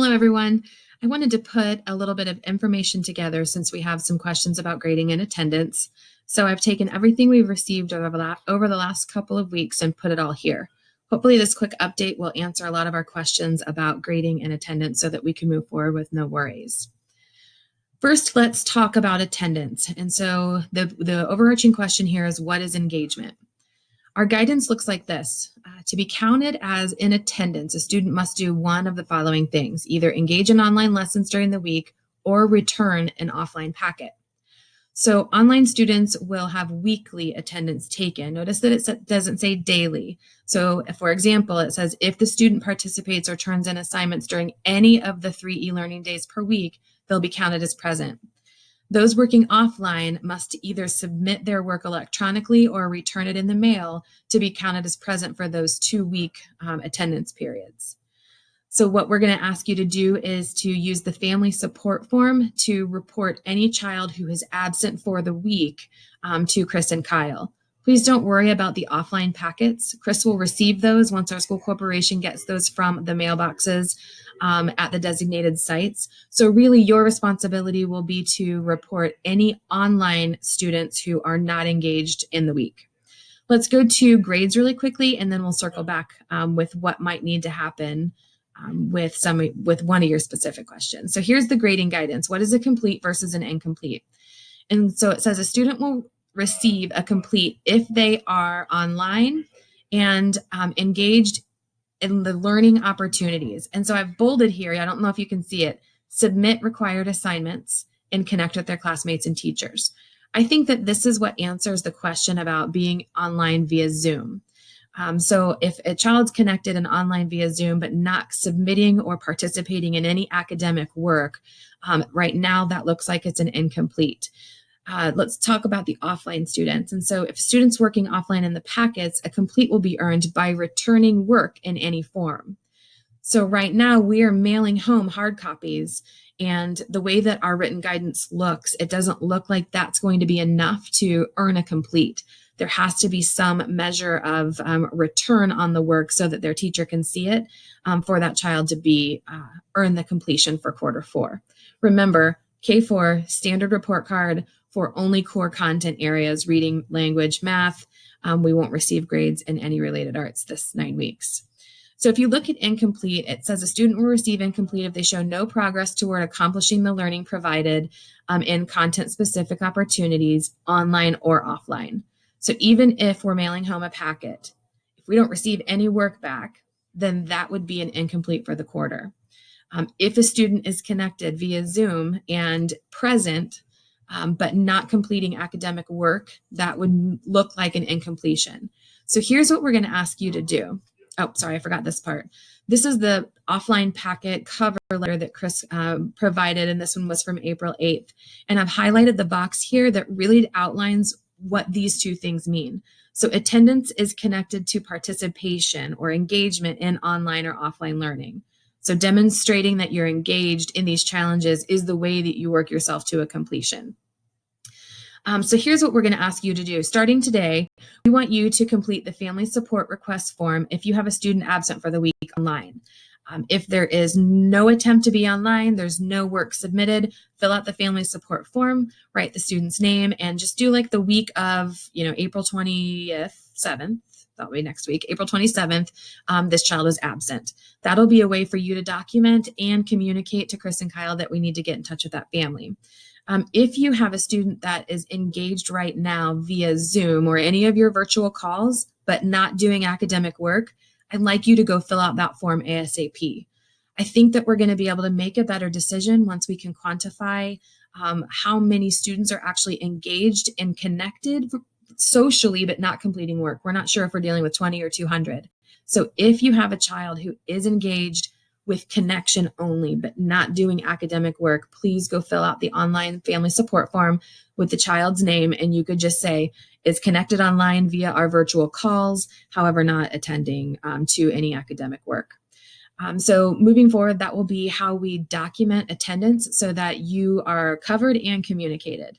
Hello, everyone. I wanted to put a little bit of information together since we have some questions about grading and attendance. So I've taken everything we've received over the last couple of weeks and put it all here. Hopefully this quick update will answer a lot of our questions about grading and attendance so that we can move forward with no worries. First, let's talk about attendance. And so the overarching question here is, what is engagement? Our guidance looks like this. To be counted as in attendance, a student must do one of the following things: either engage in online lessons during the week or return an offline packet. So online students will have weekly attendance taken. Notice that it doesn't say daily. So for example, it says if the student participates or turns in assignments during any of the 3 e-learning days per week, they'll be counted as present. Those working offline must either submit their work electronically or return it in the mail to be counted as present for those 2-week attendance periods. So what we're going to ask you to do is to use the family support form to report any child who is absent for the week to Chris and Kyle. Please don't worry about the offline packets. Chris will receive those once our school corporation gets those from the mailboxes at the designated sites. So really your responsibility will be to report any online students who are not engaged in the week. Let's go to grades really quickly, and then we'll circle back with what might need to happen with one of your specific questions. So here's the grading guidance. What is a complete versus an incomplete? And so it says a student will receive a complete if they are online and engaged in the learning opportunities. And so I've bolded here, I don't know if you can see it, submit required assignments and connect with their classmates and teachers. I think that this is what answers the question about being online via Zoom. So if a child's connected and online via Zoom, but not submitting or participating in any academic work, right now that looks like it's an incomplete. Let's talk about the offline students. And so if a student's working offline in the packets, a complete will be earned by returning work in any form. So right now we are mailing home hard copies, and the way that our written guidance looks, it doesn't look like that's going to be enough to earn a complete. There has to be some measure of return on the work so that their teacher can see it for that child to be earn the completion for quarter 4. Remember, K4 standard report card for only core content areas, reading, language, math. We won't receive grades in any related arts this 9 weeks. So if you look at incomplete, it says a student will receive incomplete if they show no progress toward accomplishing the learning provided in content-specific opportunities, online or offline. So even if we're mailing home a packet, if we don't receive any work back, then that would be an incomplete for the quarter. If a student is connected via Zoom and present, but not completing academic work, that would look like an incompletion. So here's what we're going to ask you to do. Oh, sorry, I forgot this part. This is the offline packet cover letter that Chris provided, and this one was from April 8th. And I've highlighted the box here that really outlines what these two things mean. So attendance is connected to participation or engagement in online or offline learning. So demonstrating that you're engaged in these challenges is the way that you work yourself to a completion. So here's what we're going to ask you to do. Starting today, we want you to complete the family support request form if you have a student absent for the week online. If there is no attempt to be online, there's no work submitted, fill out the family support form, write the student's name, and just do like the week of, April 27th. That'll be next week, April 27th, this child is absent. That'll be a way for you to document and communicate to Chris and Kyle that we need to get in touch with that family. If you have a student that is engaged right now via Zoom or any of your virtual calls, but not doing academic work, I'd like you to go fill out that form ASAP. I think that we're going to be able to make a better decision once we can quantify how many students are actually engaged and connected socially, but not completing work. We're not sure if we're dealing with 20 or 200. So if you have a child who is engaged with connection only, but not doing academic work, please go fill out the online family support form with the child's name. And you could just say, is connected online via our virtual calls, however, not attending to any academic work. So moving forward, that will be how we document attendance so that you are covered and communicated.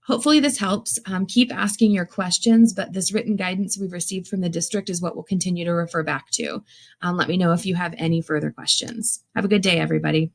Hopefully this helps. Keep asking your questions, but this written guidance we've received from the district is what we'll continue to refer back to. Let me know if you have any further questions. Have a good day, everybody.